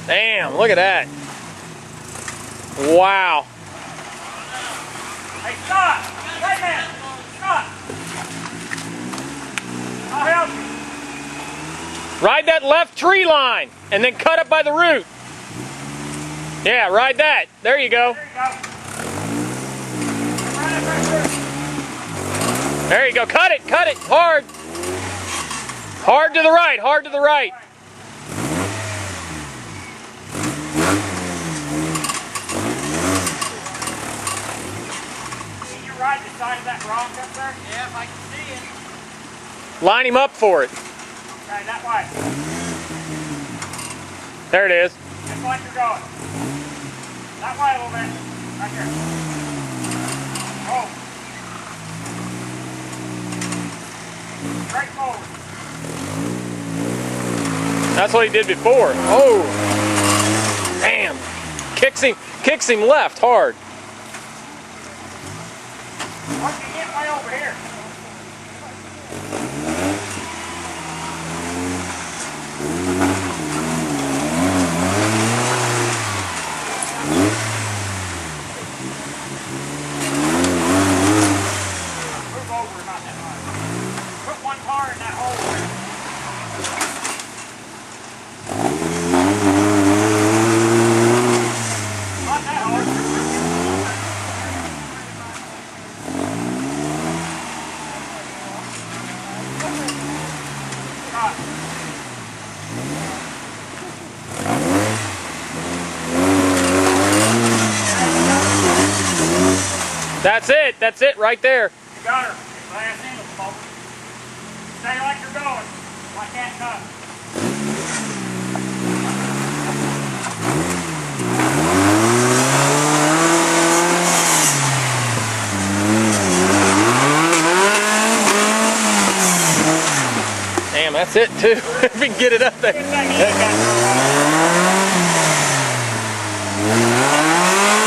Damn, look at that. Wow. Hey, stop! Wait a minute! Stop! I'll help you. Ride that left tree line and then cut it by the root. Yeah, ride that. There you go. There you go. Ride it right through. There you go. Cut it hard. Hard to the right, hard to the right. Can you ride the side of that rock up there? Yeah, if I can see it. Line him up for it. Okay, that way. There it is. Just like you're going. That way a little bit. Right here. Oh. Straight forward. That's what he did before. Oh, damn. Kicks him left hard. Once you get way over here. Move over about that much. Put one car in that hole there. Not that hard. Right. That's it right there. You got her. Glass handle, folks. Stay like you're going. Like that cut. Damn, that's it too. If we can get it up there. Good thing you ain't got no